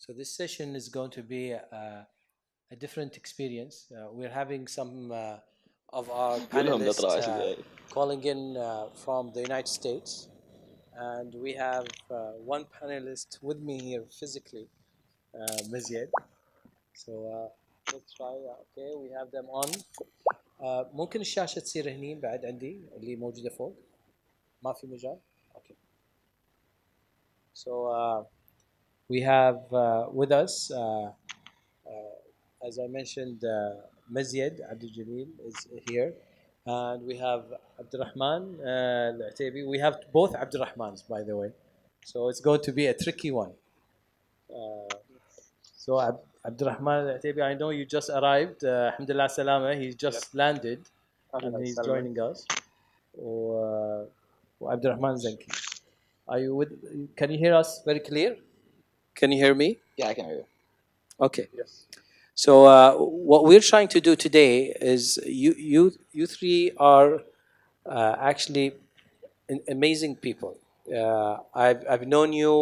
So this session is going to be a different experience. We're having some of our panelists calling in from the United States, and we have one panelist with me here physically, Mizyed. So let's try. Okay, we have them on. ممكن الشاشة تصير هني بعد عندي اللي موجودة فوق. ما في مجال. Okay. So we have with us, as I mentioned, Mizyed Abdul Jalil is here, and we have Abdurrahman Al-Ataibi. We have both Abdurrahmans, by the way, so it's going to be a tricky one. So Abdurrahman Al-Ataibi, I know you just arrived. Alhamdulillah Salama, he just landed, and he's joining us. Abdurrahman Zanki, are you with? Can you hear us very clear? Can you hear me? Yeah, I can hear you. Okay. Yes. So what we're trying to do today is you three are actually amazing people. I've known you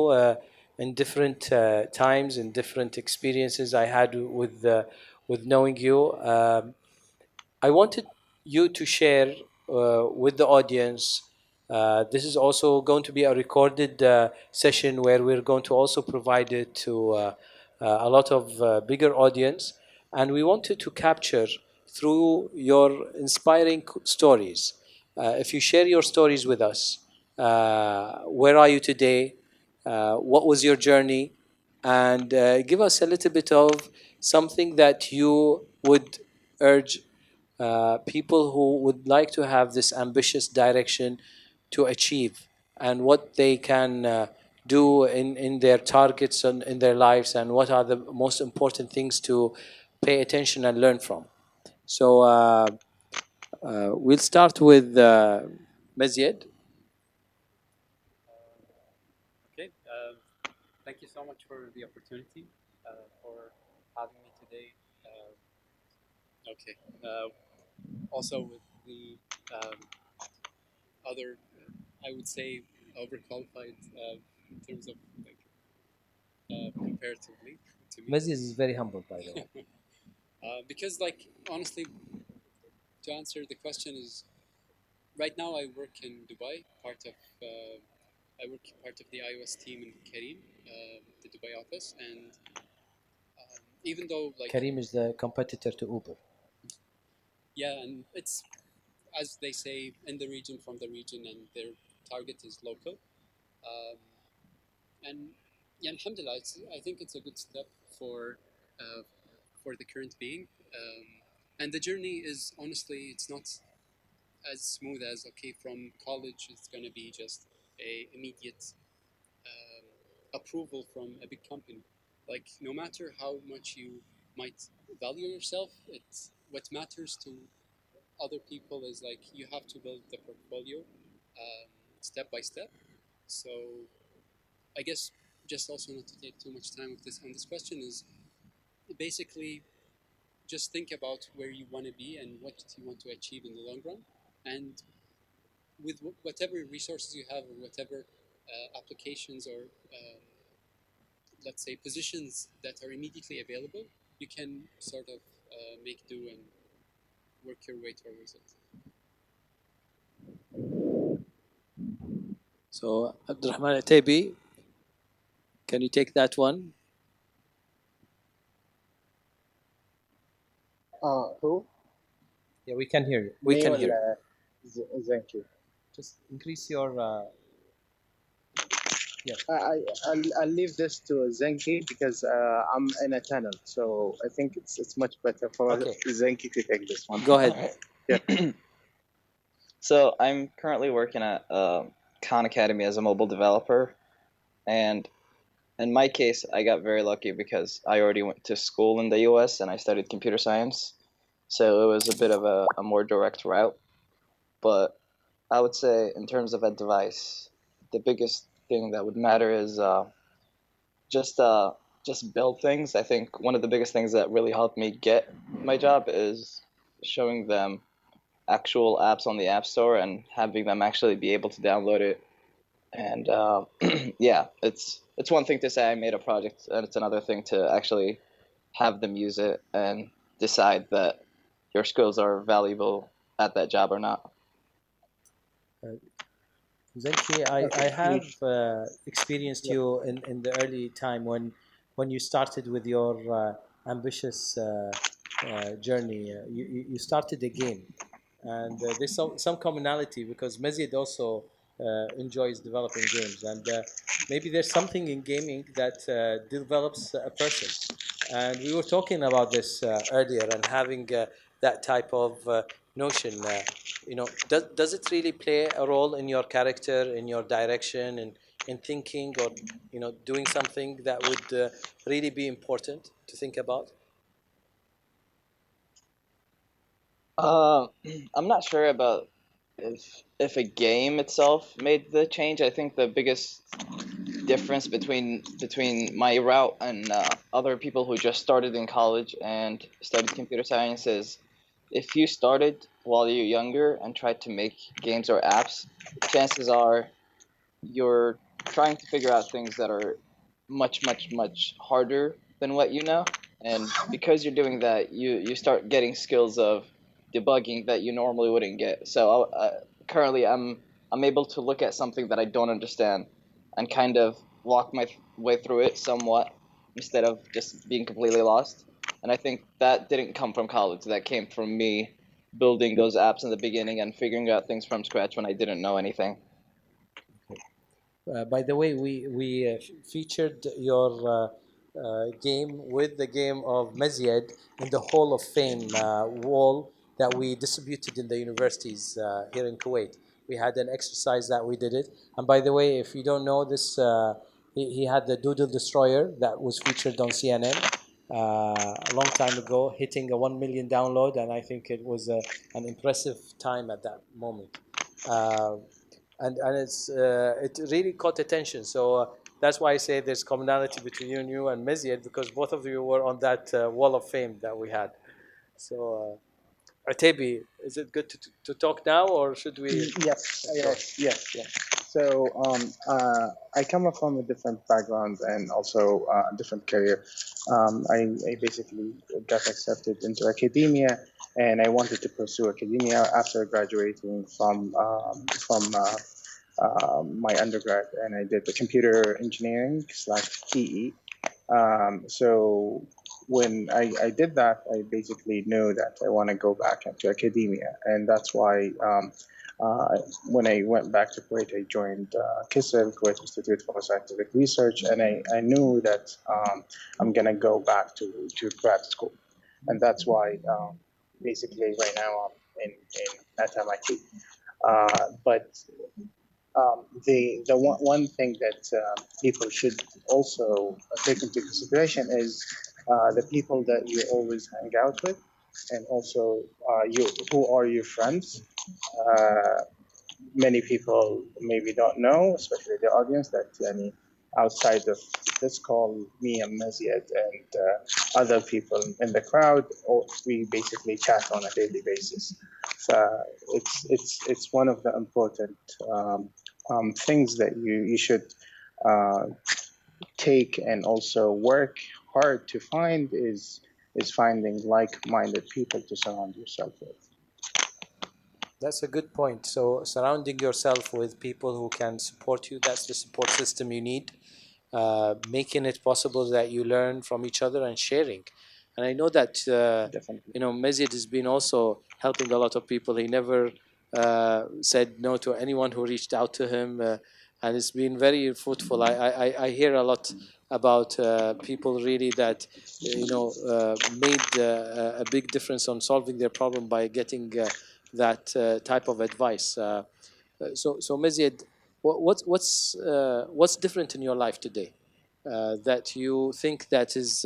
in different times and different experiences I had with knowing you. I wanted you to share with the audience. This is also going to be a recorded session where we're going to also provide it to a lot of bigger audience, and we wanted to capture through your inspiring stories. If you share your stories with us, where are you today? What was your journey? And give us a little bit of something that you would urge people who would like to have this ambitious direction to achieve, and what they can do in their targets and in their lives, and what are the most important things to pay attention and learn from. So we'll start with Mizyed. Okay, thank you so much for the opportunity, for having me today. Also with the other, I would say, overqualified in terms of like comparatively to me. Mizyed is very humble, by the way. Because, like, honestly, to answer the question is, right now I work in Dubai, part of the iOS team in Kareem, the Dubai office, and even though like Kareem is the competitor to Uber. Yeah, and it's, as they say, in the region, from the region, and their target is local. And yeah, alhamdulillah, I think it's a good step for the current being. And the journey is, honestly, it's not as smooth as, okay, from college it's going to be just a immediate approval from a big company. Like, no matter how much you might value yourself, it's what matters to other people is like you have to build the portfolio step by step. So I guess, just also not to take too much time with this on this question, is basically just think about where you want to be and what you want to achieve in the long run, and with whatever resources you have, or whatever applications or let's say positions that are immediately available, you can sort of make do and work your way towards it. So Abdurrahman Al-Ataibi, can you take that one? Who? Yeah, we can hear you. We can hear you. Thank you. Just increase your. Yeah. I'll leave this to Zenki because I'm in a tunnel, so I think it's much better for Zenki to take this one. Go ahead. Yeah. So I'm currently working at Khan Academy as a mobile developer, and in my case, I got very lucky because I already went to school in the US and I studied computer science, so it was a bit of a more direct route. But I would say, in terms of advice, the biggest thing that would matter is just build things. I think one of the biggest things that really helped me get my job is showing them actual apps on the App Store and having them actually be able to download it And yeah, it's one thing to say I made a project, and it's another thing to actually have them use it and decide that your skills are valuable at that job or not. Zenki, I have experienced you in the early time when you started with your ambitious journey. You started a game, and there's some commonality because Mazid also enjoys developing games, and maybe there's something in gaming that develops a person. And we were talking about this earlier and having that type of notion. Does it really play a role in your character, in your direction, in thinking, or doing something that would really be important to think about? I'm not sure about if a game itself made the change. I think the biggest difference between my route and other people who just started in college and studied computer science is if you started while you're younger and tried to make games or apps, chances are you're trying to figure out things that are much harder than what you know. And because you're doing that, you start getting skills of debugging that you normally wouldn't get. So currently I'm able to look at something that I don't understand and kind of walk my way through it somewhat instead of just being completely lost. And I think that didn't come from college. That came from me building those apps in the beginning and figuring out things from scratch when I didn't know anything. By the way, we featured your game with the game of Mazyed in the Hall of Fame wall that we distributed in the universities here in Kuwait. We had an exercise that we did it. And by the way, if you don't know this, he had the Doodle Destroyer that was featured on CNN a long time ago, hitting a 1 million download, and I think it was an impressive time at that moment. And it really caught attention. So that's why I say there's commonality between you and Mezied because both of you were on that wall of fame that we had. So, Atebi, is it good to talk now or should we? Yes. So I come from a different background and also a different career. I basically got accepted into academia, and I wanted to pursue academia after graduating from my undergrad, and I did the computer engineering / PE. So when I did that, I basically knew that I want to go back into academia, and that's why when I went back to Kuwait, I joined KISL, Kuwait Institute for Scientific Research, and I knew that I'm gonna go back to grad school, and that's why basically right now I'm in at MIT. But the one thing that people should also take into consideration is the people that you always hang out with, and also you who are your friends. Uh, Many people maybe don't know, especially the audience, that outside of this call, me and Maziad and other people in the crowd, we basically chat on a daily basis. So it's one of the important things that you should uh, take and also work hard to find is finding like-minded people to surround yourself with. That's a good point. So surrounding yourself with people who can support you, that's the support system you need. Making it possible that you learn from each other and sharing. And I know that Definitely. Mazid has been also helping a lot of people. He never said no to anyone who reached out to him, and it's been very fruitful. I hear a lot about people really that made a big difference on solving their problem by getting that type of advice. So Mazid, what's different in your life today that you think that is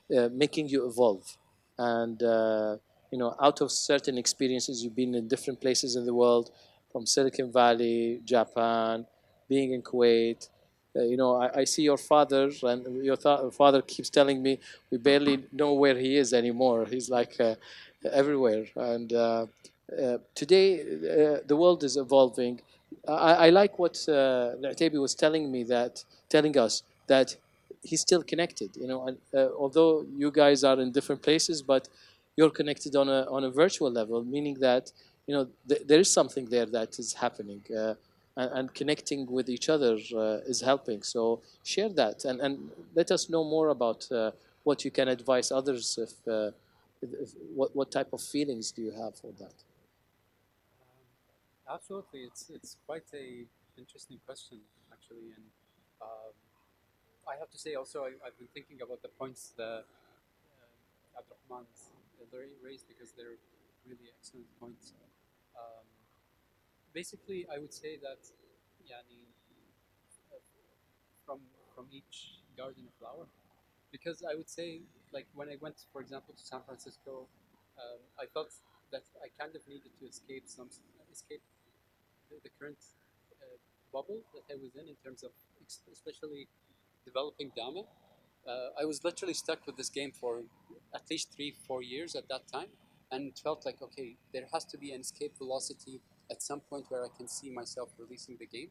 making you evolve? And out of certain experiences, you've been in different places in the world, from Silicon Valley, Japan, being in Kuwait. I see your father, and your father keeps telling me we barely know where he is anymore. He's like everywhere. And today, the world is evolving. I like what Al-Ataibi was telling us that he's still connected. You know, and, although you guys are in different places, but you're connected on a virtual level, meaning that there is something there that is happening, and connecting with each other is helping. So share that and let us know more about what you can advise others. If what type of feelings do you have for that? Absolutely, it's quite a interesting question actually, and I have to say also I've been thinking about the points that Abdurrahman raised because they're really excellent points. Basically, I would say that yani, from each garden a flower, because I would say like when I went, for example, to San Francisco, I felt that I kind of needed to escape the current bubble that I was in terms of especially developing Dama. I was literally stuck with this game for at least 3-4 years at that time, and it felt like, okay, there has to be an escape velocity at some point where I can see myself releasing the game.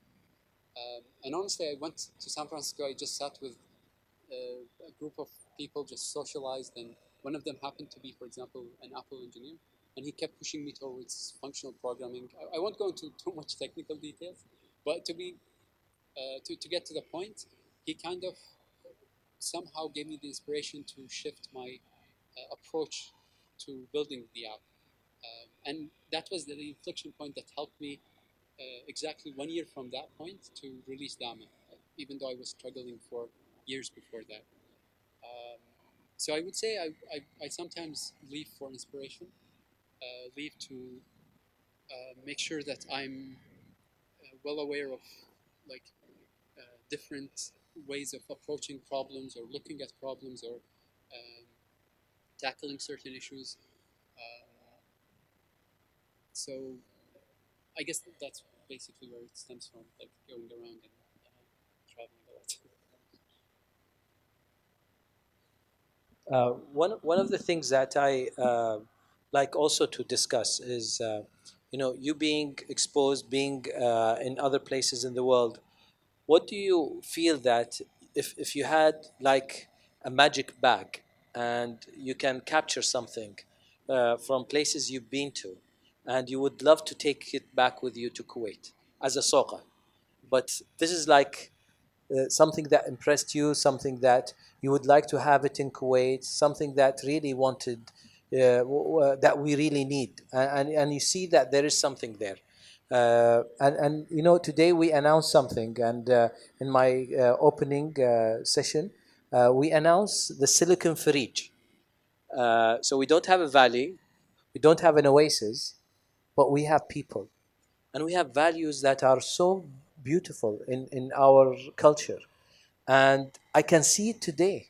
And honestly, I went to San Francisco. I just sat with a group of people, just socialized, and one of them happened to be, for example, an Apple engineer, and he kept pushing me towards functional programming. I won't go into too much technical details, but to get to the point, he kind of somehow gave me the inspiration to shift my approach to building the app. And that was the inflection point that helped me exactly 1 year from that point to release Dama, even though I was struggling for years before that. So I would say I sometimes leave for inspiration, leave to make sure that I'm well aware of like different ways of approaching problems or looking at problems or tackling certain issues. So I guess that's basically where it stems from, like going around and traveling a lot. One of the things that I like also to discuss is, you being exposed, being in other places in the world. What do you feel that if you had like a magic bag and you can capture something from places you've been to, and you would love to take it back with you to Kuwait as a soqa, but this is like something that impressed you, something that you would like to have it in Kuwait, something that really wanted, that we really need, and you see that there is something there. And today we announced something, and in my opening session, we announced the Silicon Farij. So we don't have a valley, we don't have an oasis, but we have people, and we have values that are so beautiful in our culture, and I can see it today.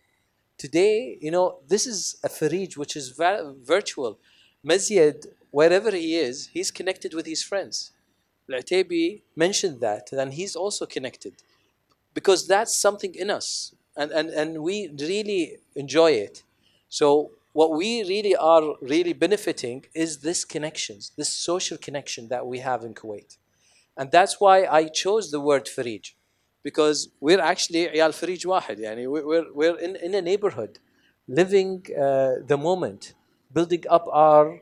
Today, this is a Farij which is virtual. Mazyed, wherever he is, he's connected with his friends. Al-Ataibi mentioned that, and he's also connected because that's something in us, and we really enjoy it. So what we really are really benefiting is this connections, this social connection that we have in Kuwait. And that's why I chose the word Farij, because we're actually عيال فريج واحد. يعني we're in a neighborhood, living the moment, building up our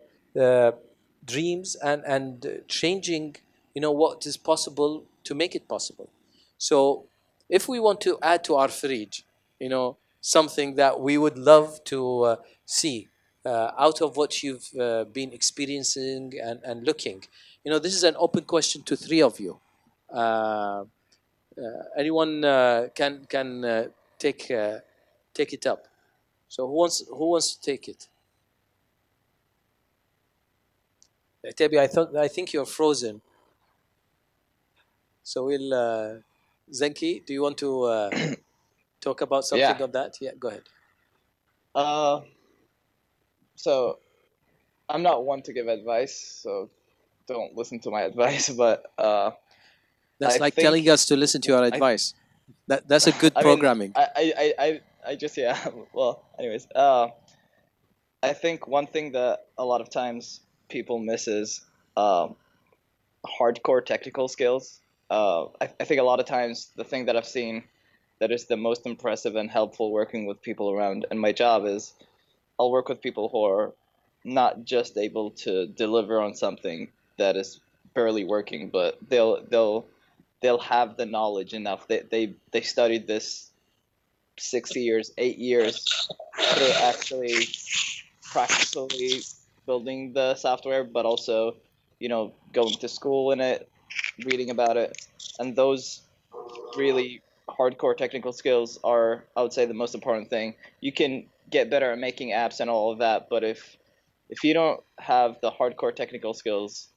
dreams and changing what is possible to make it possible. So if we want to add to our Farij, something that we would love to see out of what you've been experiencing and looking. This is an open question to three of you. Anyone can take it up. So who wants to take it? Tebi, I think you're frozen. So we'll Zenki, do you want to talk about something on that? Yeah, go ahead. So I'm not one to give advice, so don't listen to my advice. But that's like telling us to listen to your advice. That's a good programming. I just Well, anyways, I think one thing that a lot of times people miss is hardcore technical skills. I think a lot of times the thing that I've seen that is the most impressive and helpful working with people around in my job is I'll work with people who are not just able to deliver on something that is barely working, but they'll have the knowledge enough. They studied this 6 years, 8 years through actually practically building the software, but also, going to school in it, reading about it, and those really hardcore technical skills are, I would say, the most important thing. You can get better at making apps and all of that, but if you don't have the hardcore technical skills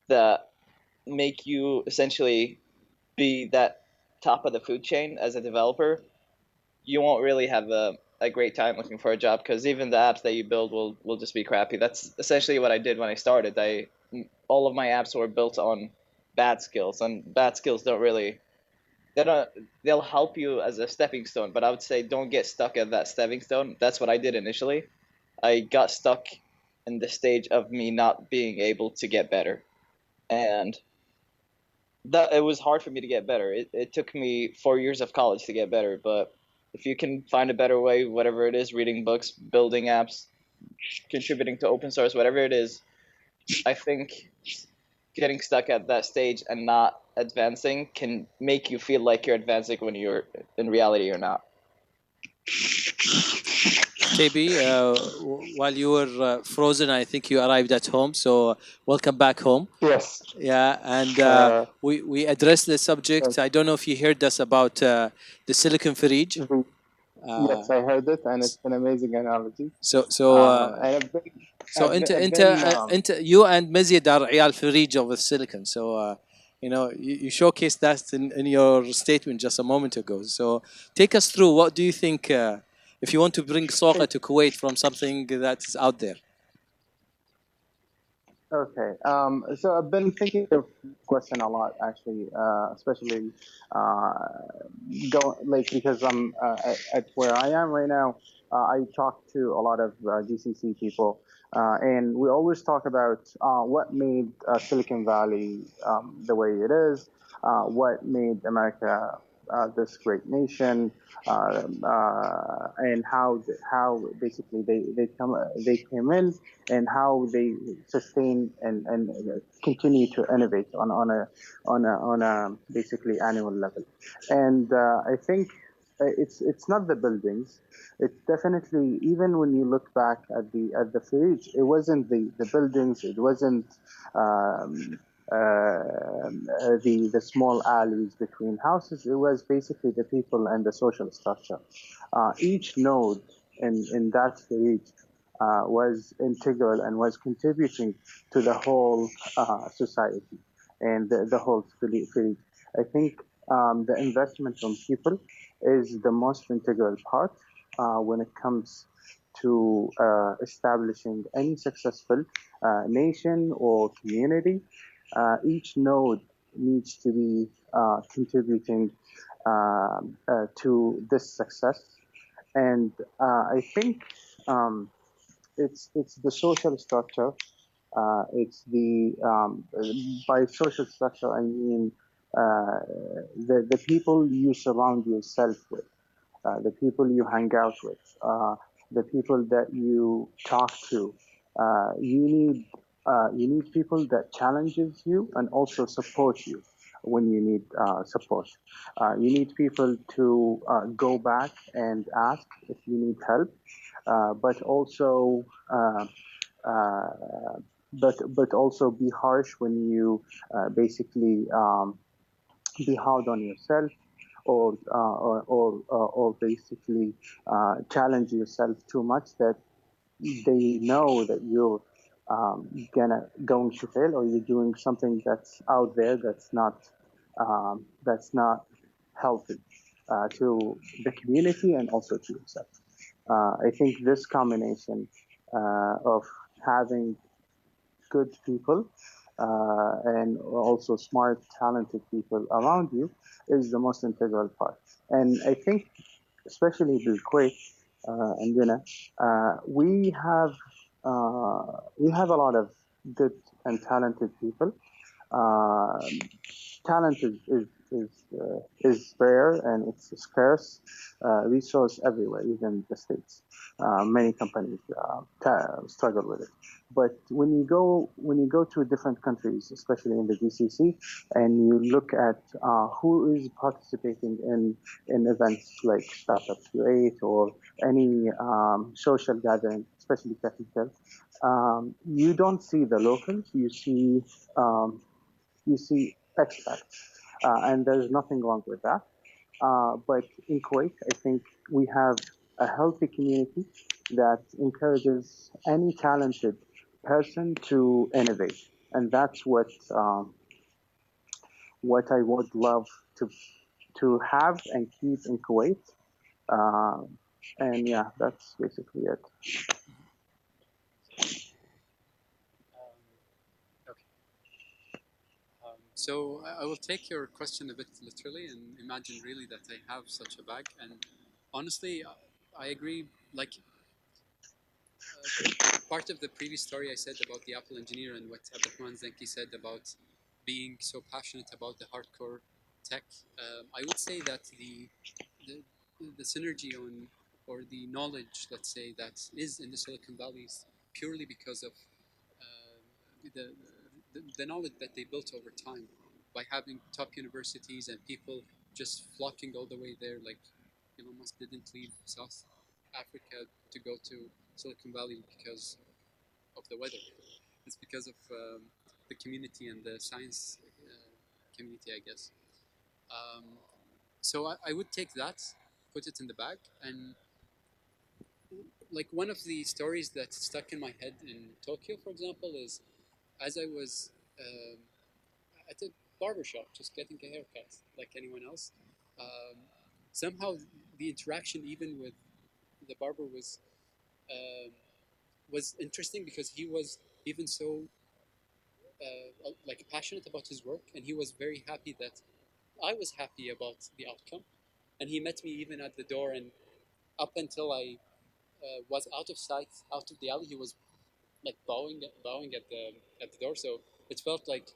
that make you essentially be that top of the food chain as a developer, you won't really have a great time looking for a job, because even the apps that you build will just be crappy. That's essentially what I did when I started. All of my apps were built on bad skills, and bad skills they'll help you as a stepping stone, but I would say don't get stuck at that stepping stone. That's what I did initially. I got stuck in the stage of me not being able to get better, and that it was hard for me to get better. It took me 4 years of college to get better, but if you can find a better way, whatever it is, reading books, building apps, contributing to open source, whatever it is, I think getting stuck at that stage and not advancing can make you feel like you're advancing when you're in reality you're not. JB, while you were frozen, I think you arrived at home. So welcome back home. Yes. Yeah, and we addressed the subject. Yes. I don't know if you heard us about the silicon fridge. Yes, I heard it, and it's an amazing analogy. So and انت you and Mazid are عيال فريج of the silicon. So you showcased that in your statement just a moment ago. So take us through, what do you think, if you want to bring Soqa to Kuwait from something that's out there? Okay. So I've been thinking of this question a lot, actually, especially because I'm at where I am right now. I talk to a lot of GCC people, and we always talk about what made Silicon Valley the way it is, what made America this great nation, and how basically they came in, and how they sustain and continue to innovate on a basically annual level. And I think it's not the buildings. It's definitely, even when you look back at the footage, it wasn't the buildings. It wasn't the small alleys between houses. It was basically the people and the social structure. Each node in that stage was integral and was contributing to the whole society and the whole village. I think the investment from people is the most integral part when it comes to establishing any successful nation or community. Each node needs to be contributing to this success. And I think it's the social structure. It's by social structure I mean the people you surround yourself with, the people you hang out with, the people that you talk to. You need people that challenges you and also support you when you need support. You need people to go back and ask if you need help, but also but also be harsh when you basically be hard on yourself, or basically challenge yourself too much that they know that you're going to fail, or you're doing something that's out there that's not healthy to the community and also to yourself. I think this combination of having good people and also smart, talented people around you is the most integral part. And I think, especially in Kuwait and we have a lot of good and talented people. Uh, Talent is rare and it's a scarce resource everywhere, even the states. Many companies struggle with it. But when you go to different countries, especially in the GCC, and you look at who is participating in events like Startup Q8 or any social gathering, especially technical, you don't see the locals. You see expats, and there's nothing wrong with that. But in Kuwait, I think we have a healthy community that encourages any talented person to innovate, and that's what I would love to have and keep in Kuwait. Uh, and yeah, that's basically it. Okay. So I will take your question a bit literally and imagine really that I have such a bag. And honestly, I agree. Like part of the previous story I said about the Apple engineer and what Abdurrahman Zenki said about being so passionate about the hardcore tech, I would say that the the synergy on or the knowledge, let's say, that is in the Silicon Valley is purely because of the knowledge that they built over time by having top universities and people just flocking all the way there. Like Elon Musk didn't leave South Africa to go to Silicon Valley because of the weather. It's because of the community and the science community, I guess. Um, so I would take that, put it in the bag, and like one of the stories that stuck in my head in Tokyo, for example, is as I was at a barber shop just getting a haircut, like anyone else. Um, Somehow the interaction even with the barber um, was interesting because he was even so like passionate about his work, and he was very happy that I was happy about the outcome. And he met me even at the door, and up until I was out of sight, out of the alley, he was like bowing at the door. So it felt like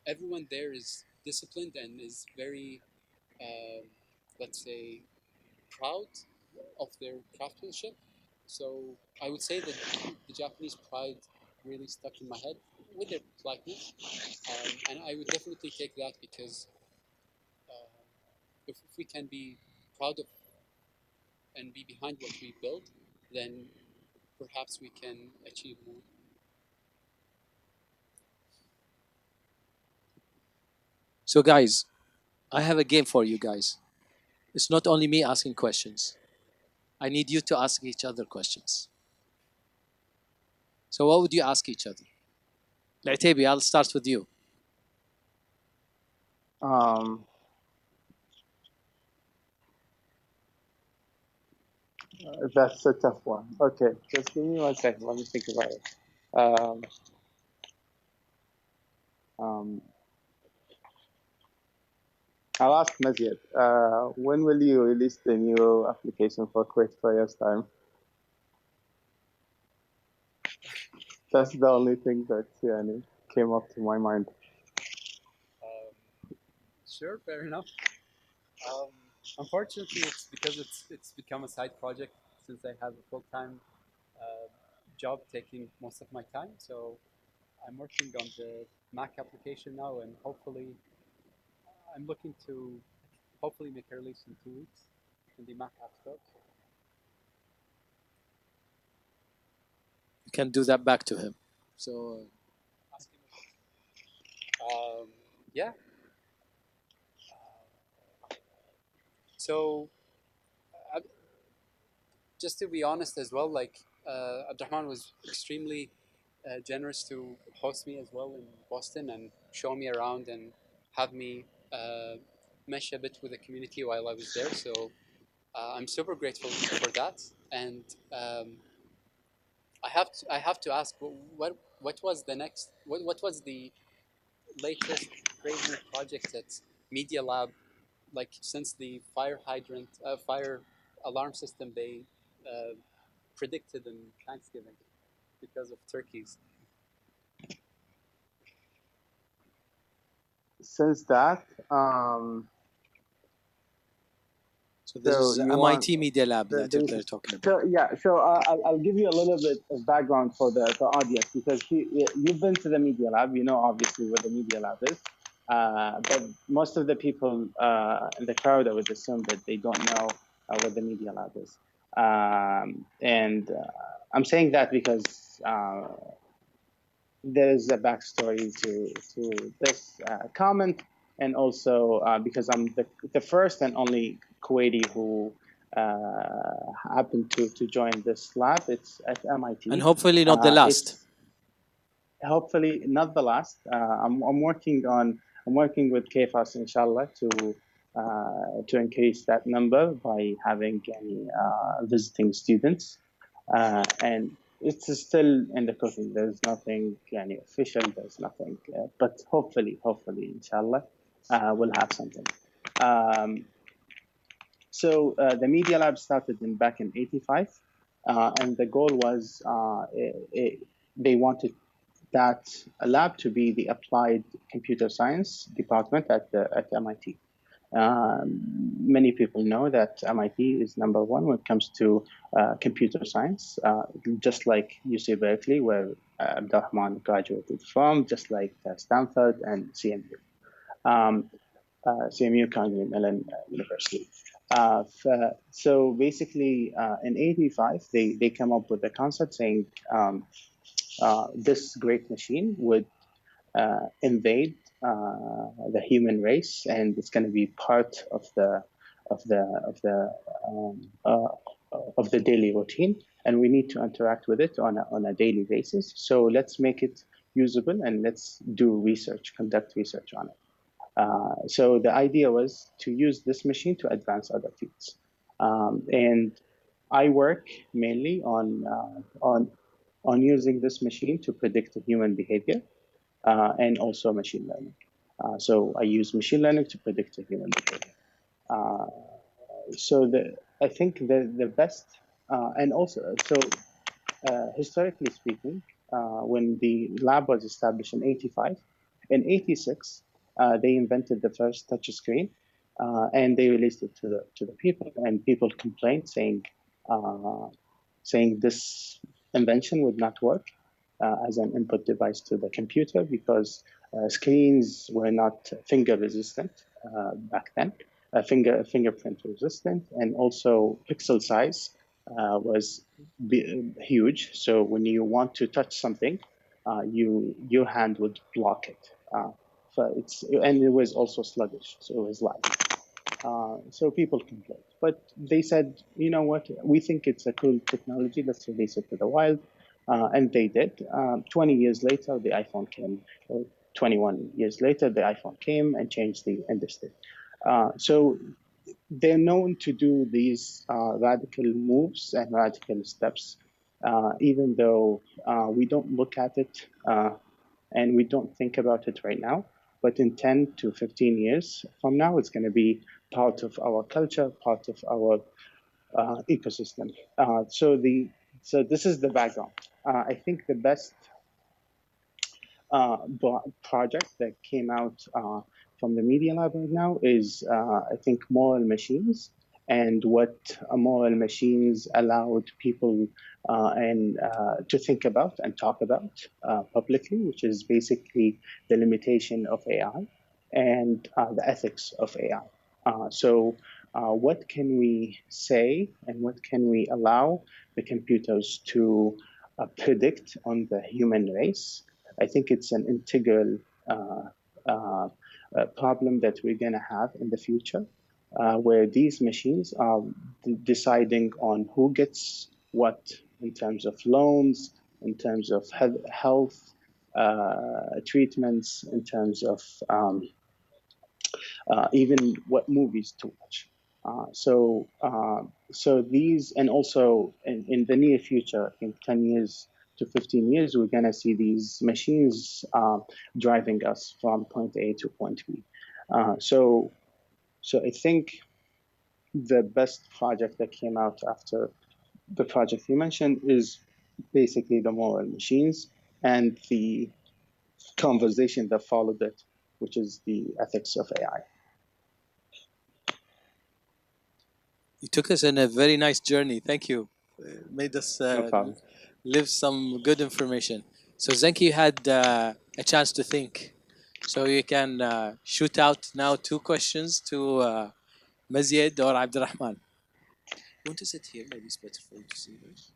everyone there is disciplined and is very, um, let's say, proud of their craftsmanship. So I would say that the Japanese pride really stuck in my head with their politeness, and I would definitely take that because if we can be proud of and be behind what we build, then perhaps we can achieve more. So, guys, I have a game for you guys. It's not only me asking questions. I need you to ask each other questions. So, what would you ask each other? L'Ataibi, I'll start with you. Um, that's a tough one. Okay, just give me 1 second. Let me think about it. Um, I'll ask Mazid. When will you release the new application for Quick Players Time? That's the only thing that came up to my mind. Sure, fair enough. Unfortunately, it's because it's become a side project since I have a full time uh, job taking most of my time. So I'm working on the Mac application now, and hopefully, I'm looking to hopefully make a release in 2 weeks in the Mac App Store. You can do that back to him. So, Ask him about it. Yeah. So, uh, just to be honest as well, like Abdurrahman was extremely generous to host me as well in Boston and show me around and have me mesh a bit with the community while I was there. So I'm super grateful for that. And I have to ask, what was the next? What was the latest crazy project at Media Lab? Like since the fire alarm system they uh, predicted in Thanksgiving because of turkeys. since that, so this is MIT Media Lab that they're talking about. So I'll give you a little bit of background for the audience, because you've been to the Media Lab, you know obviously what the Media Lab is, but most of the people in the crowd, I would assume that they don't know what the Media Lab is. And I'm saying that because there is a backstory to this comment, and also because I'm the first and only Kuwaiti who happened to join this lab. It's at MIT, and hopefully not the last. Hopefully not the last. I'm working with KFAS inshallah to increase that number by having any visiting students, and it's still in the cooking. There's nothing official. There's nothing, but hopefully, inshallah, we'll have something. So the Media Lab started back in '85, and the goal was they wanted that lab to be the applied computer science department at MIT. Many people know that MIT is number one when it comes to computer science, just like UC Berkeley, where Abdurrahman graduated from, just like Stanford and CMU. CMU Carnegie Mellon University. So basically, in '85, they come up with a concept saying this great machine would invade the human race, and it's going to be part of the daily routine, and we need to interact with it on a daily basis. So let's make it usable, and let's conduct research on it. So the idea was to use this machine to advance other fields, and I work mainly on using this machine to predict human behavior. And also machine learning. So I use machine learning to predict human behavior. So I think the best, and also, so historically speaking, when the lab was established in '85, in '86, they invented the first touch screen, and they released it to the people, and people complained saying this invention would not work as an input device to the computer, because screens were not finger resistant back then, fingerprint resistant, and also pixel size was huge. So when you want to touch something, your hand would block it. And it was also sluggish, so it was lag. So people complained, but they said, you know what, we think it's a cool technology, let's release it to the wild. And they did. 20 years later, the iPhone came. 21 years later, the iPhone came and changed the industry. So they're known to do these radical moves and radical steps, even though we don't look at it and we don't think about it right now. But in 10 to 15 years from now, it's going to be part of our culture, part of our ecosystem. So this is the background. I think the best project that came out from the Media Lab right now is, I think, moral machines, and what moral machines allowed people to think about and talk about publicly, which is basically the limitation of AI and the ethics of AI. So what can we say, and what can we allow the computers to predict on the human race? I think it's an integral problem that we're going to have in the future, where these machines are deciding on who gets what in terms of loans, in terms of health treatments, in terms of even what movies to watch. So these, and also in the near future, I think 10 years to 15 years, we're going to see these machines driving us from point A to point B. So I think the best project that came out after the project you mentioned is basically the moral machines and the conversation that followed it which is the ethics of AI. You took us in a very nice journey. Thank you. Made us No problem. live some good information. So Zenki had a chance to think. So you can shoot out now 2 questions to Mazid or Abdurrahman. You want to sit here? Maybe it's better for you to see this.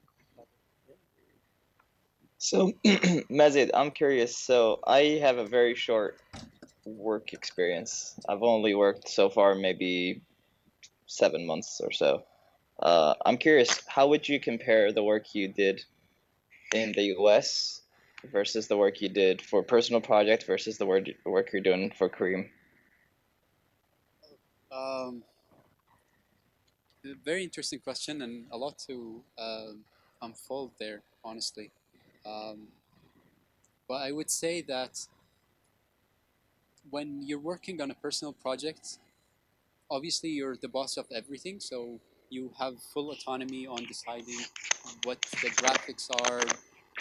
So, Mazid, I'm curious. So, I have a very short work experience. I've only worked so far maybe 7 months or so. I'm curious, how would you compare the work you did in the US versus the work you did for personal project versus the work you're doing for Kareem? Very interesting question, and a lot to unfold there, honestly. But I would say that when you're working on a personal project, obviously you're the boss of everything, so you have full autonomy on deciding what the graphics are,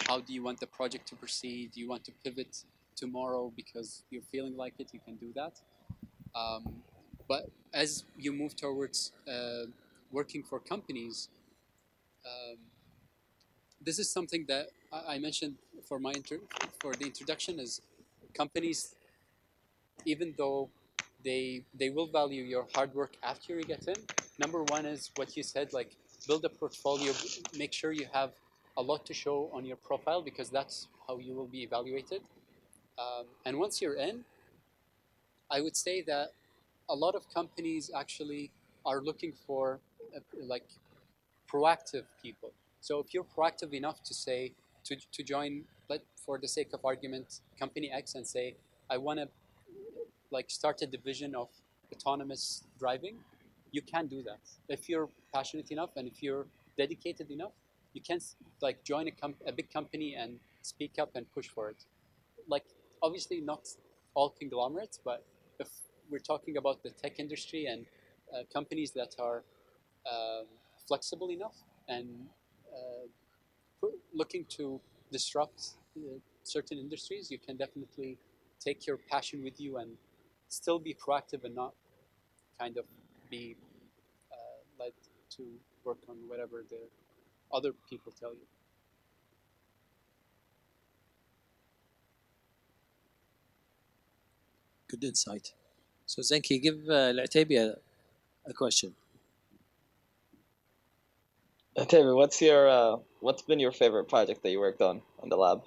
how do you want the project to proceed, do you want to pivot tomorrow because you're feeling like it, you can do that. But as you move towards working for companies, this is something that I mentioned for for the introduction, is companies, even though they will value your hard work after you get in. Number one is what you said, like build a portfolio, make sure you have a lot to show on your profile, because that's how you will be evaluated. And once you're in, I would say that a lot of companies actually are looking for like proactive people. So if you're proactive enough to say to join, for the sake of argument, company X, and say, I want to like start a division of autonomous driving, you can do that. If you're passionate enough and if you're dedicated enough, you can like join a big company and speak up and push for it. Like, obviously not all conglomerates, but if we're talking about the tech industry and companies that are flexible enough and looking to disrupt certain industries, you can definitely take your passion with you and still be proactive and not kind of be led to work on whatever the other people tell you. Good insight. So Zenki, give Al-Ataibi a question. David, what's been your favorite project that you worked on in the lab?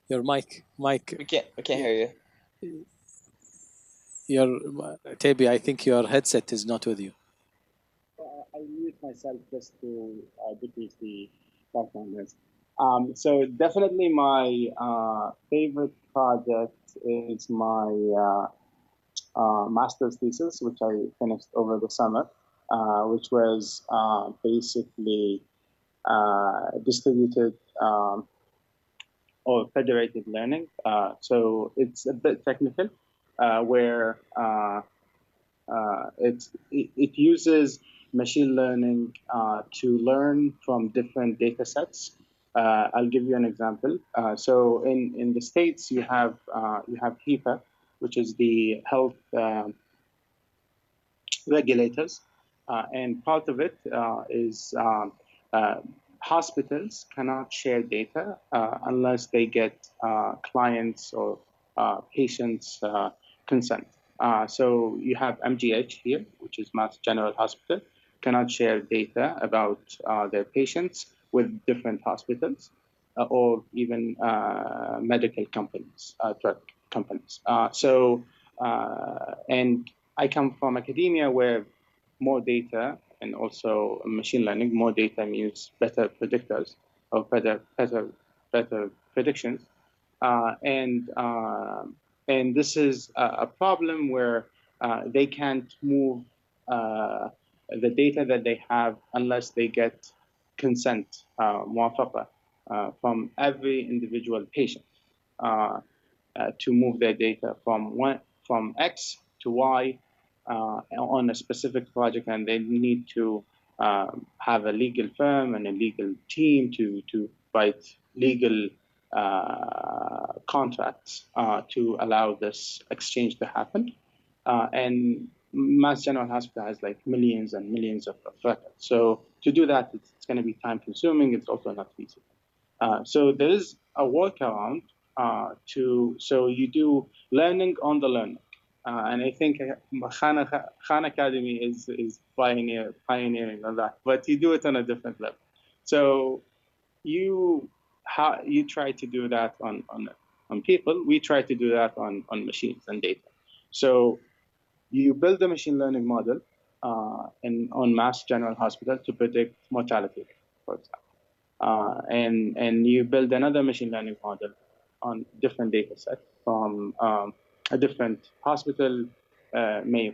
Your mic. We can't hear you. Your Ataibi, I think your headset is not with you. I mute myself just to decrease the background noise. So definitely my favorite project is my master's thesis, which I finished over the summer, which was basically distributed or federated learning. So it's a bit technical, where it uses machine learning to learn from different data sets. I'll give you an example. So in the States, you have HIPAA, which is the health regulators, and part of it is hospitals cannot share data unless they get clients or patients' consent. So you have MGH here, which is Mass General Hospital, cannot share data about their patients with different hospitals or even medical companies, drug companies. And I come from academia where more data and also machine learning, more data means better predictors or better predictions. And this is a problem where they can't move the data that they have unless they get consent, موافقة, from every individual patient to move their data from X to Y on a specific project, and they need to have a legal firm and a legal team to write legal contracts to allow this exchange to happen. And Mass General Hospital has like millions and millions of records. So to do that, it's going to be time consuming. It's also not feasible. So there is a workaround so you do learning on the learning. And I think Khan Academy is pioneering on that, but you do it on a different level. So you try to do that on people. We try to do that on machines and data. So you build a machine learning model on Mass General Hospital to predict mortality, for example. And you build another machine learning model on different data set from a different hospital, Mayo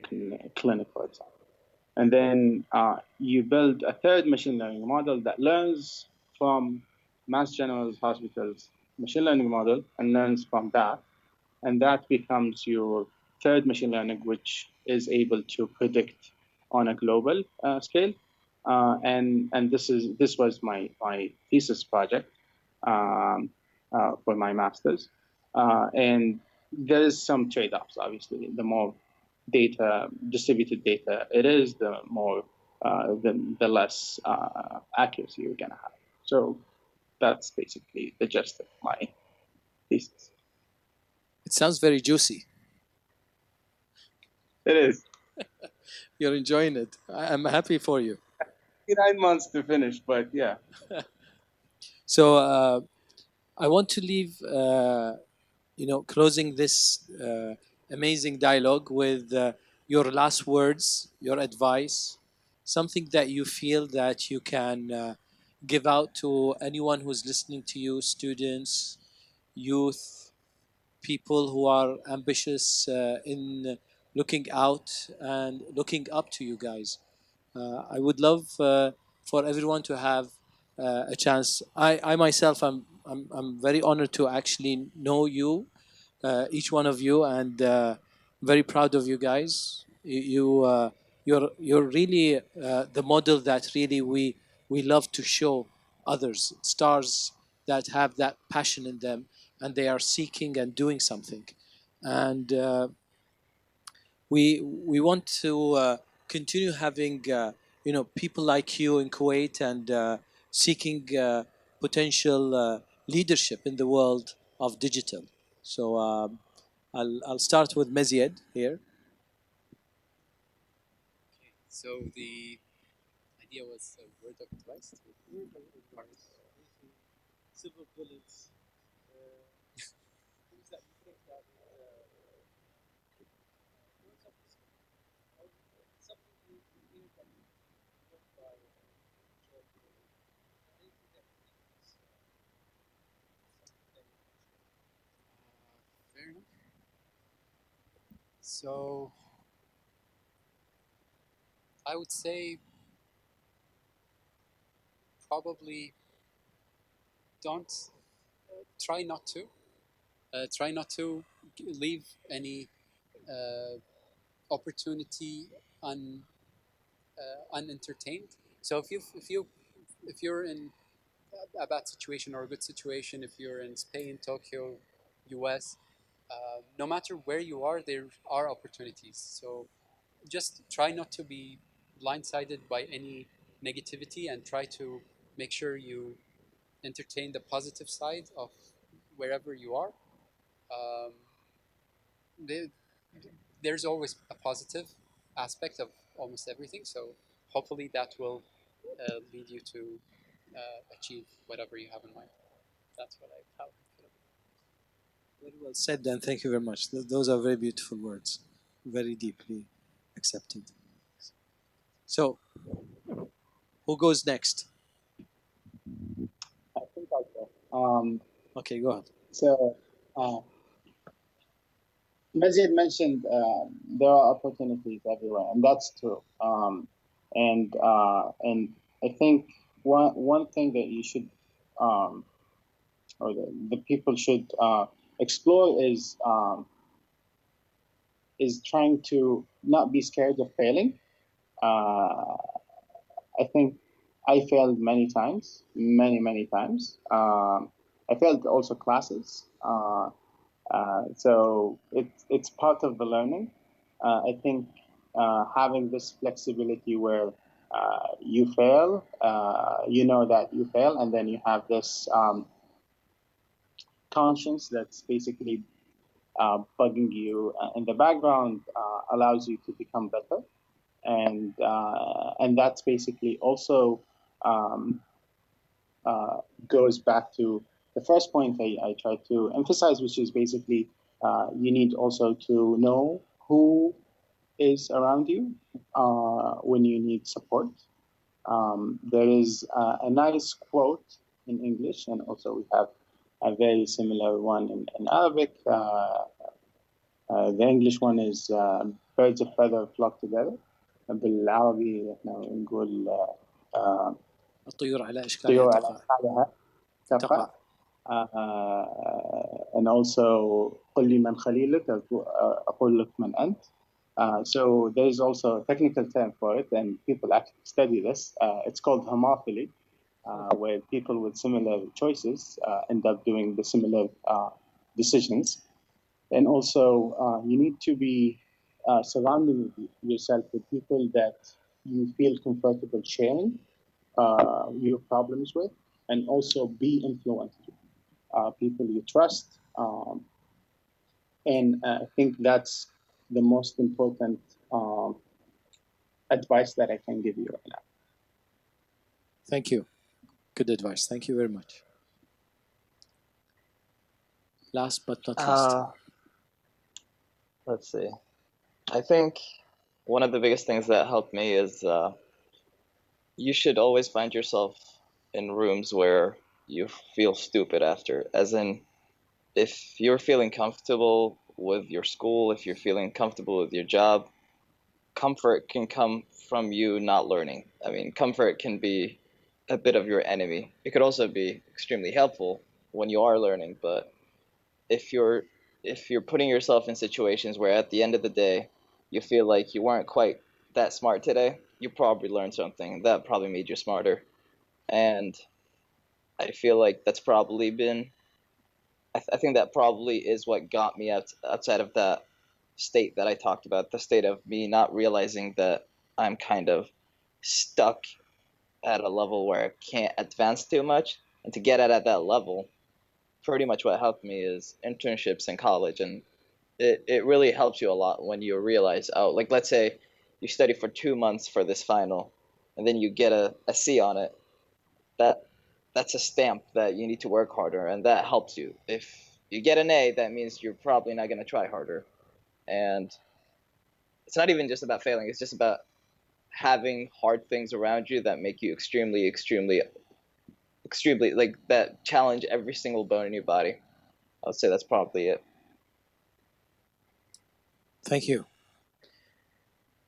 Clinic, for example. And then you build a third machine learning model that learns from Mass General Hospital's machine learning model and learns from that. And that becomes your third machine learning, which is able to predict on a global scale. And this was my thesis project for my master's. And there's some trade-offs, obviously. The more distributed data it is, the more the less accuracy you're gonna have. So that's basically the gist of my thesis. It sounds very juicy. It is. You're enjoying it. I'm happy for you. 9 months to finish, but yeah. So I want to leave, closing this amazing dialogue with your last words, your advice, something that you feel that you can give out to anyone who's listening to you, students, youth, people who are ambitious in looking out and looking up to you guys. I would love for everyone to have a chance. I myself, I'm very honored to actually know you, each one of you, and very proud of you guys. You're really the model that really we love to show others, stars that have that passion in them, and they are seeking and doing something, and we want to continue having people like you in Kuwait and seeking potential leadership in the world of digital. So I'll start with Mezied here. So the idea was a word of advice to Silver bullets. Things that you think that something you feel that you live by, anything that you think is something that you can share. fair enough. So I would say probably don't try not to leave any opportunity unentertained. So if you're in a bad situation or a good situation, if you're in Spain, Tokyo, US, no matter where you are, there are opportunities. So just try not to be blindsided by any negativity and try to make sure you entertain the positive side of wherever you are. Um, there's always a positive aspect of almost everything. So hopefully that will lead you to achieve whatever you have in mind. That's what I have. Very well said, and thank you very much. Those are very beautiful words, very deeply accepted. So, who goes next? I think I'll go. Okay, go ahead. So, Mazid mentioned there are opportunities everywhere, and that's true. And I think one thing that you should, or the people should explore is trying to not be scared of failing. I think I failed many times, many times. I failed also classes. So it's part of the learning. I think having this flexibility where you fail, you know that you fail, and then you have this conscience that's basically bugging you in the background allows you to become better, and that's basically also um, goes back to the first point I tried to emphasize, which is basically you need also to know who is around you when you need support. There is a nice quote in English, and also we have a very similar one in Arabic. The English one is birds of feather flock together. بالعربي احنا نقول الطيور على طيور أشكالها على أشكالها تقع. تقع. And also قل لي من خليلك أقول لك من أنت. So there's also a technical term for it, and people actually study this. It's called homophily, where people with similar choices end up doing the similar decisions. And also, you need to be surrounding yourself with people that you feel comfortable sharing your problems with, and also be influenced. People you trust. And I think that's the most important advice that I can give you right now. Thank you. Good advice. Thank you very much. Last but not least. Let's see. I think one of the biggest things that helped me is you should always find yourself in rooms where you feel stupid after. As in, if you're feeling comfortable with your school, if you're feeling comfortable with your job, comfort can come from you not learning. I mean, comfort can be a bit of your enemy. It could also be extremely helpful when you are learning, but if you're putting yourself in situations where at the end of the day you feel like you weren't quite that smart today, you probably learned something that probably made you smarter. And I feel like that's probably been I think that probably is what got me outside of that state that I talked about, the state of me not realizing that I'm kind of stuck at a level where I can't advance too much. And to get at that level, pretty much what helped me is internships in college. And it really helps you a lot when you realize, oh, like let's say you study for 2 months for this final, and then you get a C on it. That's a stamp that you need to work harder, and that helps you. If you get an A, that means you're probably not going to try harder. And it's not even just about failing, it's just about having hard things around you that make you extremely, extremely, extremely, like, that challenge every single bone in your body. I would say that's probably it. Thank you.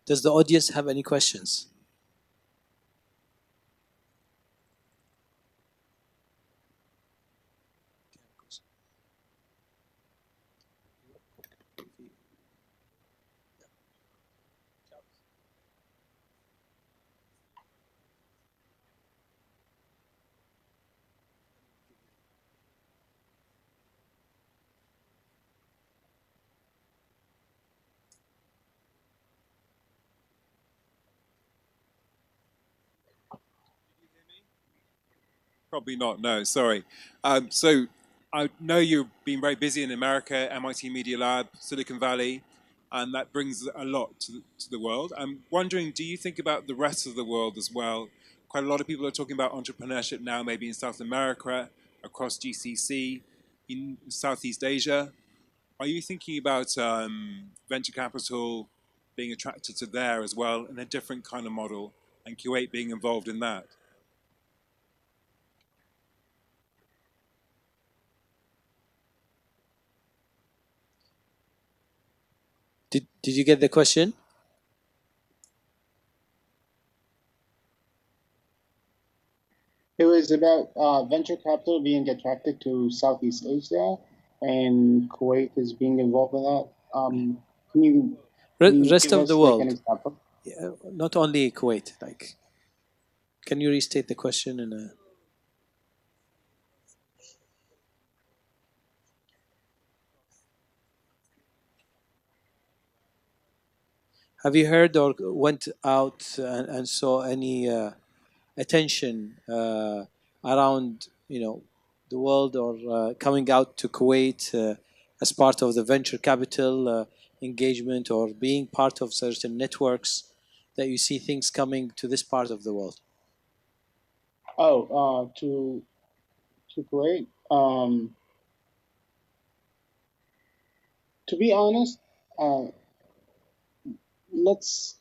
Does the audience have any questions? Probably not, no, sorry. So I know you've been very busy in America, MIT Media Lab, Silicon Valley, and that brings a lot to the world. I'm wondering, do you think about the rest of the world as well? Quite a lot of people are talking about entrepreneurship now, maybe in South America, across GCC, in Southeast Asia. Are you thinking about venture capital being attracted to there as well in a different kind of model, and Kuwait being involved in that? Did you get the question? It was about venture capital being attracted to Southeast Asia, and Kuwait is being involved in that. Can you Rest give of us the like world. an example? Yeah, not only Kuwait. Like, can you restate the question in a? Have you heard or went out and saw any attention around the world, or coming out to Kuwait as part of the venture capital engagement, or being part of certain networks that you see things coming to this part of the world? To Kuwait. To be honest, let's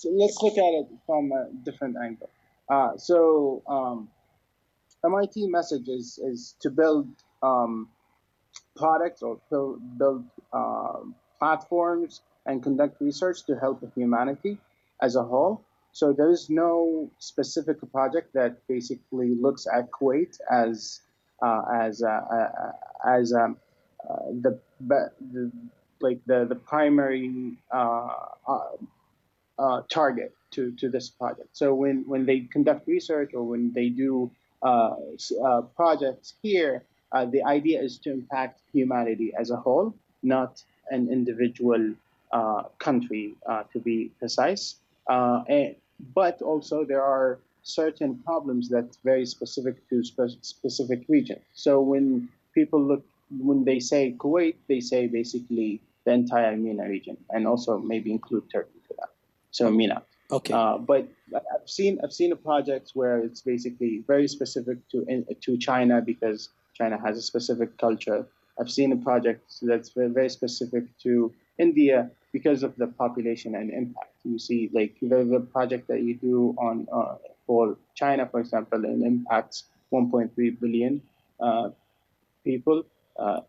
look at it from a different angle. MIT message is to build products, or build platforms and conduct research to help humanity as a whole. So there is no specific project that basically looks at Kuwait as the primary target to this project. So when they conduct research, or when they do projects here, the idea is to impact humanity as a whole, not an individual country, to be precise. But also there are certain problems that's very specific to specific regions. So when they say Kuwait, they say basically the entire MENA region, and also maybe include Turkey for that. So MENA. Okay. But I've seen a project where it's basically very specific to China, because China has a specific culture. I've seen a project that's very, very specific to India because of the population and impact. You see, like the project that you do on for China, for example, and impacts 1.3 billion people.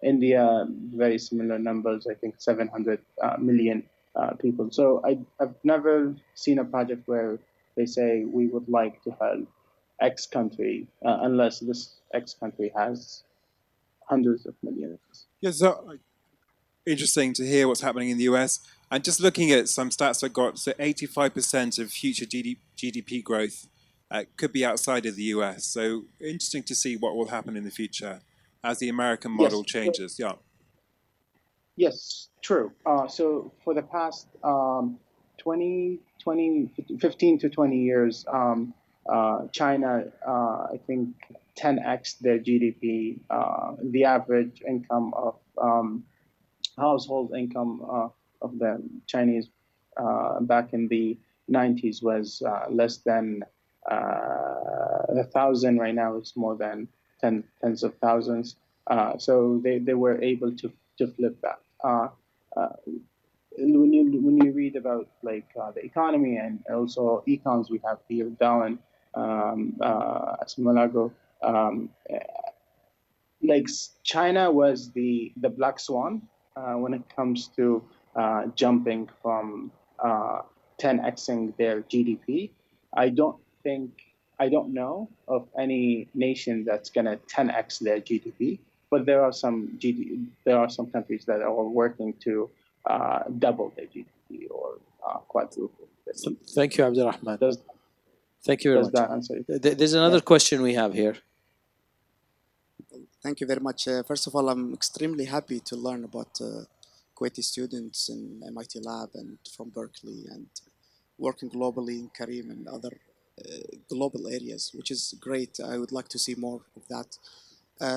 India, very similar numbers. I think 700 million people. So I've never seen a project where they say we would like to help X country, unless this X country has hundreds of millions. Yeah, so interesting to hear what's happening in the US. And just looking at some stats I got, so 85% of future GDP growth could be outside of the US. So interesting to see what will happen in the future as the American model changes. Yeah. Yes, true. So for the past 15 to 20 years, China, I think 10x their GDP. The average income of household income of the Chinese back in the 90s was less than 1,000. Right now it's more than tens of thousands. So they were able to flip that. When you read about the economy and also econs, we have here down Asmalago. Like China was the black swan when it comes to jumping from 10xing their GDP. I don't know of any nation that's gonna 10x their GDP, but there are some countries that are working to double their GDP or quadruple. Thank you, Abdurrahman. Thank you very much. Does that answer it? There's another question we have here. Thank you very much. First of all, I'm extremely happy to learn about Kuwaiti students in MIT lab and from Berkeley, and working globally in Karim and other global areas, which is great. I would like to see more of that.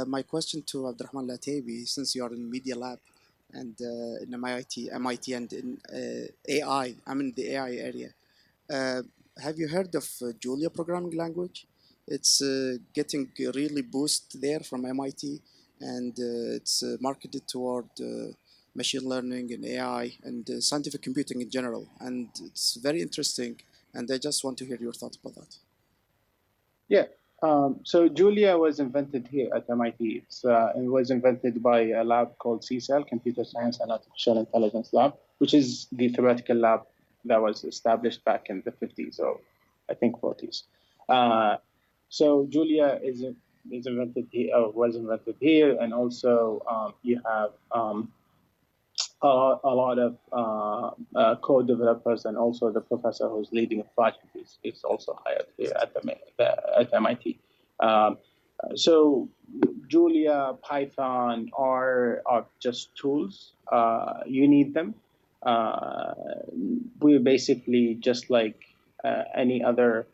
My question to Abdurrahman Lataibi, since you are in Media Lab and in MIT and in AI, I'm in the AI area. Have you heard of Julia programming language? It's getting really boost there from MIT, and it's marketed toward machine learning and AI and scientific computing in general. And it's very interesting, and I just want to hear your thoughts about that. Yeah. So Julia was invented here at MIT. It was invented by a lab called CSAL, Computer Science and Artificial Intelligence Lab, which is the theoretical lab that was established back in the 50s or I think 40s. So Julia was invented here, and also you have a lot of co-developers, and also the professor who's leading a project is also hired here at MIT. So Julia, Python are just tools. You need them. we're basically just like any other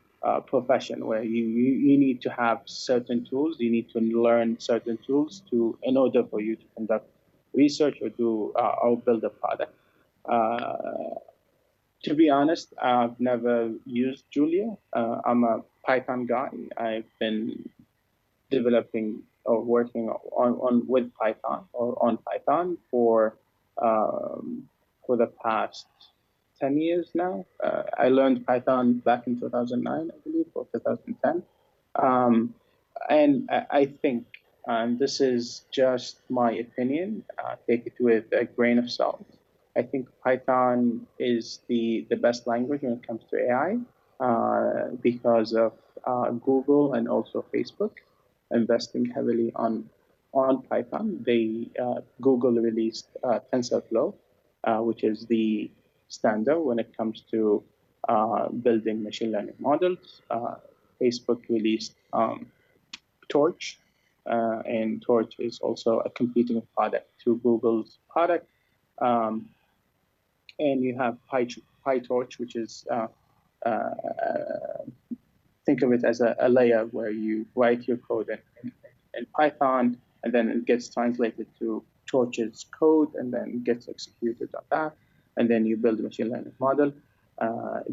profession where you need to have certain tools, you need to learn certain tools in order for you to conduct research or do or build a product. To be honest, I've never used Julia. I'm a Python guy. I've been developing or working on with Python or on Python for the past 10 years now. I learned Python back in 2009, I believe, or 2010. And I think, and this is just my opinion, take it with a grain of salt. I think Python is the best language when it comes to AI because of Google and also Facebook investing heavily on Python. Google released TensorFlow, which is the standard when it comes to building machine learning models. Facebook released Torch, and Torch is also a competing product to Google's product. And you have PyTorch, which is think of it as a layer where you write your code in Python, and then it gets translated to Torch's code, and then gets executed on that, and then you build a machine learning model.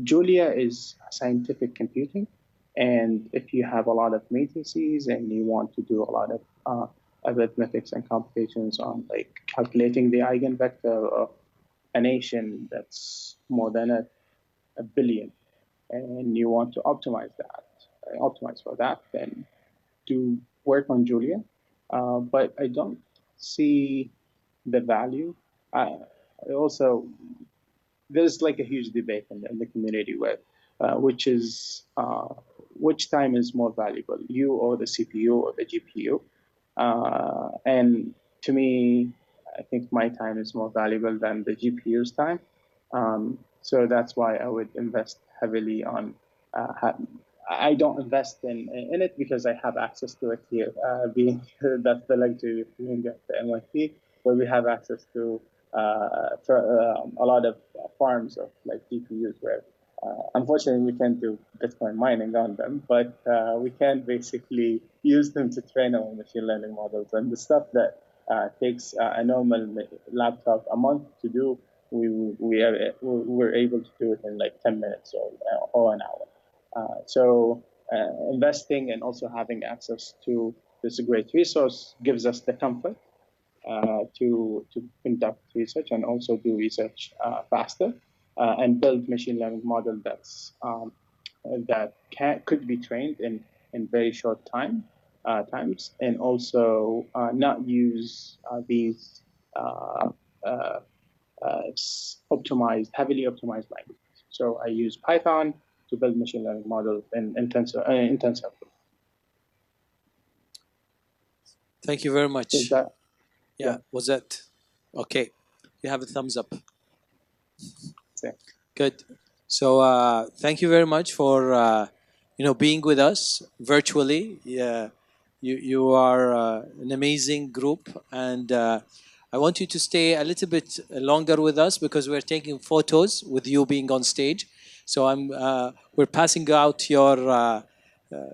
Julia is scientific computing, and if you have a lot of matrices and you want to do a lot of arithmetics and computations on like calculating the eigenvector of a nation that's more than a billion, and you want to optimize for that, then do work on Julia. But I don't see the value. Also, there's like a huge debate in the community where which time is more valuable, you or the CPU or the GPU. And to me, I think my time is more valuable than the GPU's time. So that's why I would invest heavily on. I don't invest in it because I have access to it here. Being that's the luxury of being at the MIT, where we have access to a lot of farms of like GPUs where unfortunately we can't do Bitcoin mining on them, but we can basically use them to train our machine learning models. And the stuff that takes a normal laptop a month to do, we're able to do it in like 10 minutes or an hour. So investing and also having access to this great resource gives us the comfort to conduct research and also do research faster and build machine learning model that could be trained in very short times, and also not use these heavily optimized languages. So I use Python to build machine learning models in TensorFlow. Thank you very much. Is that, yeah, was that okay? You have a thumbs up. yeah. Good. So thank you very much for being with us virtually. Yeah, you are an amazing group, and I want you to stay a little bit longer with us because we're taking photos with you being on stage. So we're passing out your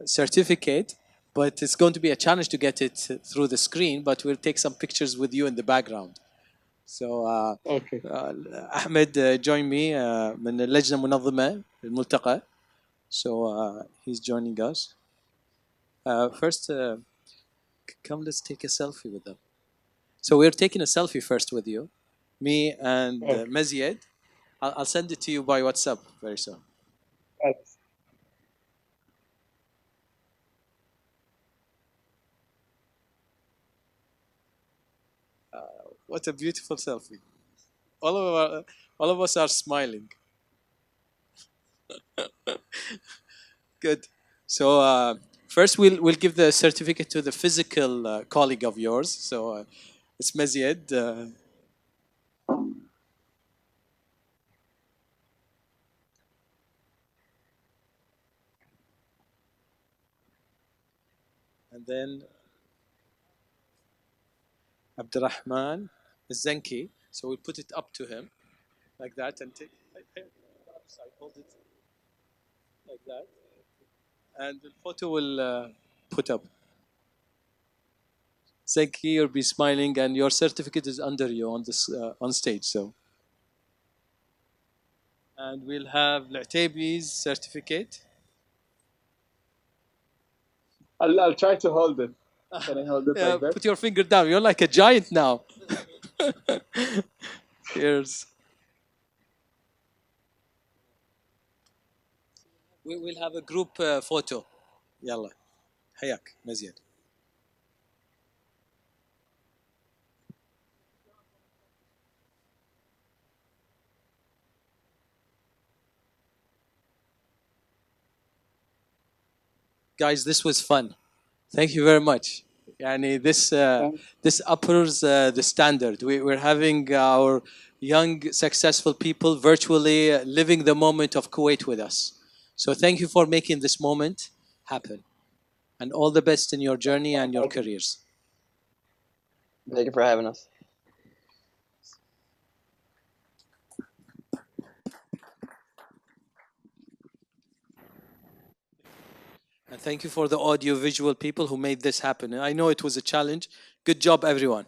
certificate, but it's going to be a challenge to get it through the screen. But we'll take some pictures with you in the background. So Okay. أحمد joined me من اللجنة المنظمة الملتقى. So he's joining us. First, come, let's take a selfie with them. So we're taking a selfie first with you, me and Mazied. I'll send it to you by WhatsApp very soon. What a beautiful selfie. All of us are smiling. Good. So first we'll give the certificate to the physical colleague of yours. So it's Mazied. And then Abdurrahman Zenki. So we'll put it up to him. like that, and take. I hold it like that, and the photo will put up. Thank you. You'll be smiling, and your certificate is under you on this on stage. So, and we'll have L'Ataibi's certificate. I'll try to hold it. Can I hold it like that? Put your finger down. You're like a giant now. Cheers. We will have a group photo. يلا حياك مزيد. Guys, this was fun. Thank you very much. Yani this uppers the standard. We're having our young, successful people virtually living the moment of Kuwait with us. So thank you for making this moment happen. And all the best in your journey and your careers. Thank you for having us. And thank you for the audio-visual people who made this happen. I know it was a challenge. Good job, everyone.